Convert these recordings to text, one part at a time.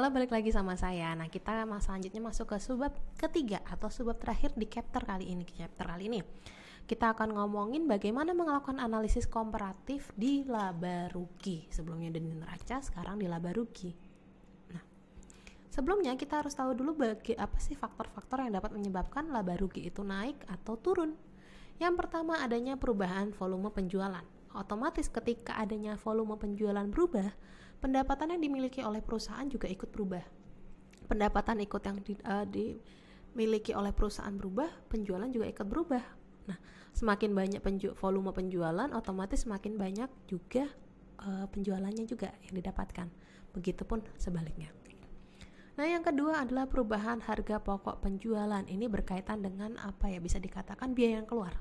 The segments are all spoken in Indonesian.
Halo, balik lagi sama saya. Nah, kita selanjutnya masuk ke subbab ketiga atau subbab terakhir di chapter kali ini. Kita akan ngomongin bagaimana melakukan analisis komparatif di laba rugi. Sebelumnya di neraca, sekarang di laba rugi. Nah, sebelumnya kita harus tahu dulu apa sih faktor-faktor yang dapat menyebabkan laba rugi itu naik atau turun. Yang pertama, adanya perubahan volume penjualan. Otomatis ketika adanya volume penjualan berubah, pendapatan yang dimiliki oleh perusahaan juga ikut berubah. Pendapatan yang dimiliki oleh perusahaan berubah, penjualan juga ikut berubah. Nah, semakin banyak volume penjualan, otomatis semakin banyak juga penjualannya juga yang didapatkan. Begitupun sebaliknya. Nah, yang kedua adalah perubahan harga pokok penjualan. Ini berkaitan dengan bisa dikatakan biaya yang keluar.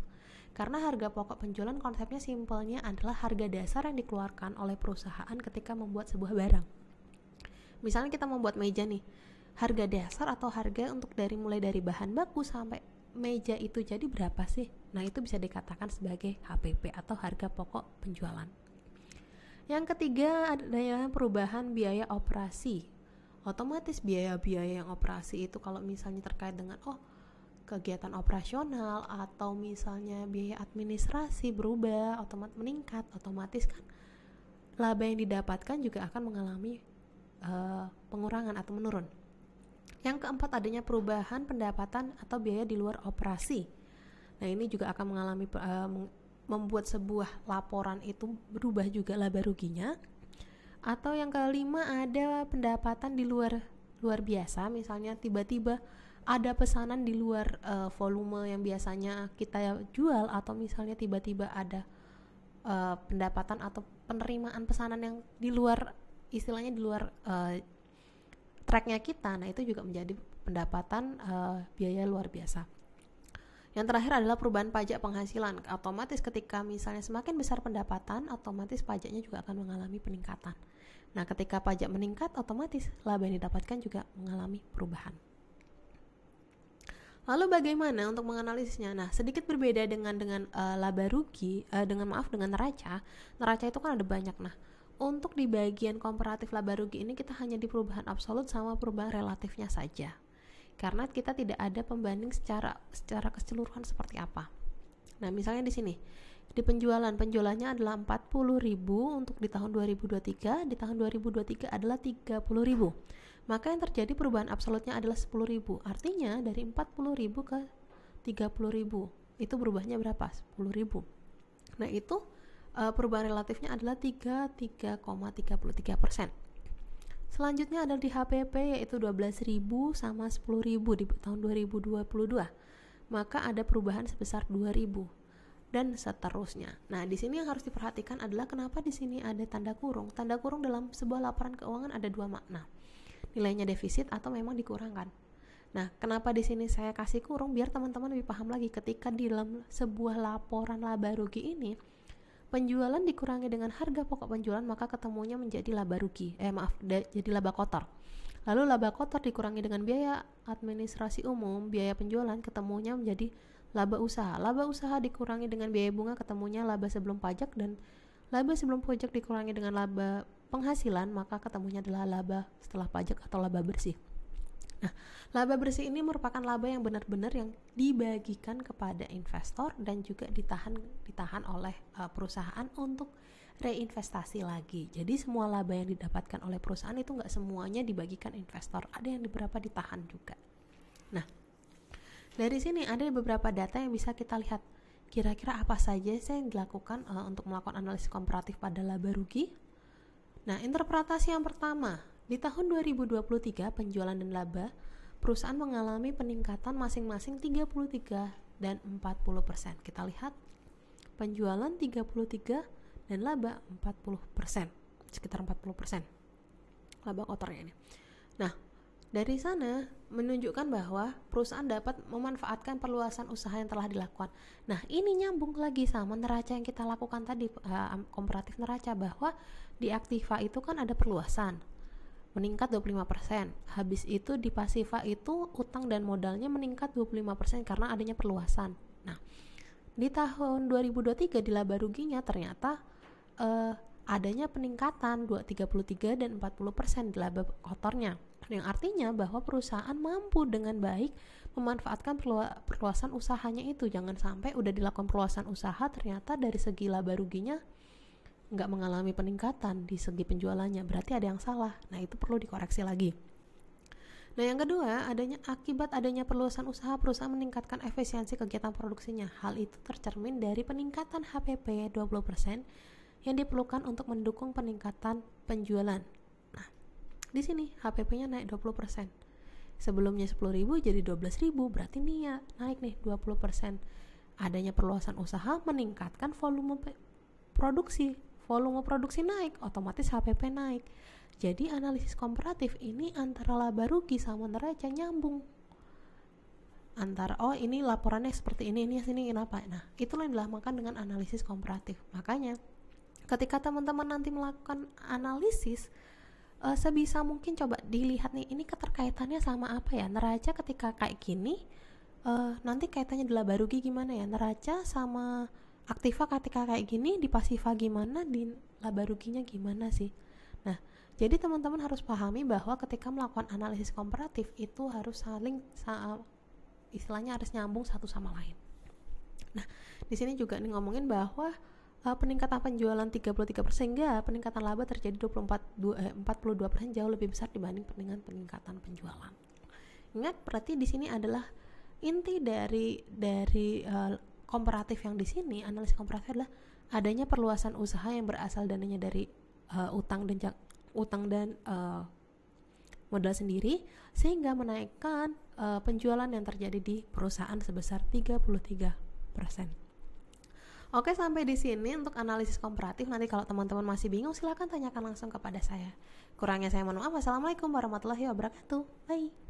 Karena harga pokok penjualan konsepnya simpelnya adalah harga dasar yang dikeluarkan oleh perusahaan ketika membuat sebuah barang. Misalnya kita membuat meja nih, harga dasar atau harga untuk mulai dari bahan baku sampai meja itu jadi berapa sih? Nah, itu bisa dikatakan sebagai HPP atau harga pokok penjualan. Yang ketiga adalah perubahan biaya operasi. Otomatis biaya-biaya yang operasi itu kalau misalnya terkait dengan kegiatan operasional atau misalnya biaya administrasi berubah, meningkat, otomatis kan laba yang didapatkan juga akan mengalami pengurangan atau menurun. Yang keempat adanya perubahan pendapatan atau biaya di luar operasi. Nah, ini juga akan mengalami membuat sebuah laporan itu berubah juga laba ruginya. Atau yang kelima ada pendapatan di luar biasa, misalnya tiba-tiba ada pesanan di luar volume yang biasanya kita jual, atau misalnya tiba-tiba ada pendapatan atau penerimaan pesanan yang di luar, istilahnya di luar tracknya kita. Nah, itu juga menjadi pendapatan biaya luar biasa. Yang terakhir adalah perubahan pajak penghasilan. Otomatis ketika misalnya semakin besar pendapatan, otomatis pajaknya juga akan mengalami peningkatan. Nah, ketika pajak meningkat, otomatis laba yang didapatkan juga mengalami perubahan. Lalu bagaimana untuk menganalisisnya? Nah, sedikit berbeda dengan laba rugi, dengan neraca. Neraca itu kan ada banyak. Nah, untuk di bagian komparatif laba rugi ini kita hanya di perubahan absolut sama perubahan relatifnya saja. Karena kita tidak ada pembanding secara keseluruhan seperti apa. Nah, misalnya di sini, di penjualannya adalah 40.000 untuk di tahun 2023, di tahun 2023 adalah 30.000. Maka yang terjadi perubahan absolutnya adalah 10.000. Artinya dari 40.000 ke 30.000. Itu berubahnya berapa? 10.000. Nah, itu perubahan relatifnya adalah 3,33%. Selanjutnya ada di HPP, yaitu 12.000 sama 10.000 di tahun 2022. Maka ada perubahan sebesar 2.000 dan seterusnya. Nah, di sini yang harus diperhatikan adalah kenapa di sini ada tanda kurung. Tanda kurung dalam sebuah laporan keuangan ada dua makna. Nilainya defisit atau memang dikurangkan. Nah, kenapa di sini saya kasih kurung biar teman-teman lebih paham lagi ketika di dalam sebuah laporan laba rugi ini penjualan dikurangi dengan harga pokok penjualan, maka ketemunya menjadi laba rugi. Jadi laba kotor. Lalu laba kotor dikurangi dengan biaya administrasi umum, biaya penjualan, ketemunya menjadi laba usaha. Laba usaha dikurangi dengan biaya bunga, ketemunya laba sebelum pajak, dan laba sebelum pajak dikurangi dengan laba penghasilan, maka ketemunya adalah laba setelah pajak atau laba bersih. Nah, laba bersih ini merupakan laba yang benar-benar yang dibagikan kepada investor dan juga ditahan oleh perusahaan untuk reinvestasi lagi. Jadi semua laba yang didapatkan oleh perusahaan itu nggak semuanya dibagikan investor, ada yang beberapa ditahan juga. Nah, dari sini ada beberapa data yang bisa kita lihat. Kira-kira apa saja sih yang dilakukan untuk melakukan analisis komparatif pada laba rugi? Nah, interpretasi yang pertama, di tahun 2023 penjualan dan laba perusahaan mengalami peningkatan masing-masing 33 dan 40%. Kita lihat penjualan 33 dan laba 40%, sekitar 40% laba kotornya ini. Nah, dari sana menunjukkan bahwa perusahaan dapat memanfaatkan perluasan usaha yang telah dilakukan. Nah, ini nyambung lagi sama neraca yang kita lakukan tadi, komparatif neraca, bahwa di aktiva itu kan ada perluasan meningkat 25%. Habis itu di pasiva itu utang dan modalnya meningkat 25% karena adanya perluasan. Nah, di tahun 2023 di laba ruginya ternyata adanya peningkatan 33 dan 40% di laba kotornya. yang artinya bahwa perusahaan mampu dengan baik memanfaatkan perluasan usahanya itu. Jangan sampai udah dilakukan perluasan usaha ternyata dari segi laba ruginya nggak mengalami peningkatan di segi penjualannya, berarti ada yang salah. Nah, itu perlu dikoreksi lagi. Nah, yang kedua, akibat adanya perluasan usaha, perusahaan meningkatkan efisiensi kegiatan produksinya. Hal itu tercermin dari peningkatan HPP 20% yang diperlukan untuk mendukung peningkatan penjualan. Nah, di sini HPP-nya naik 20%. Sebelumnya 10.000 jadi 12.000, berarti naik nih 20%. Adanya perluasan usaha meningkatkan volume produksi. Volume produksi naik, otomatis HPP naik. Jadi analisis komparatif ini antara laba rugi sama neraca nyambung. Antara ini laporannya seperti ini sini kenapa? Nah, itulah yang dinamakan dengan analisis komparatif. Makanya ketika teman-teman nanti melakukan analisis, sebisa mungkin coba dilihat nih, ini keterkaitannya sama apa ya? Neraca ketika kayak gini, nanti kaitannya di laba rugi gimana ya? Neraca sama aktiva ketika kayak gini, di pasiva gimana, di laba ruginya gimana sih? Nah, jadi teman-teman harus pahami bahwa ketika melakukan analisis komparatif itu harus istilahnya harus nyambung satu sama lain. Nah, di sini juga nih ngomongin bahwa peningkatan penjualan 33% hingga peningkatan laba terjadi 42% jauh lebih besar dibanding dengan peningkatan penjualan. Ingat, berarti di sini adalah inti dari komparatif yang di sini, analisis komparatif adalah adanya perluasan usaha yang berasal dananya dari utang dan modal sendiri, sehingga menaikkan penjualan yang terjadi di perusahaan sebesar 33%. Oke, sampai di sini untuk analisis komparatif. Nanti kalau teman-teman masih bingung, silakan tanyakan langsung kepada saya. Kurangnya saya mohon maaf. Wassalamualaikum warahmatullahi wabarakatuh. Bye.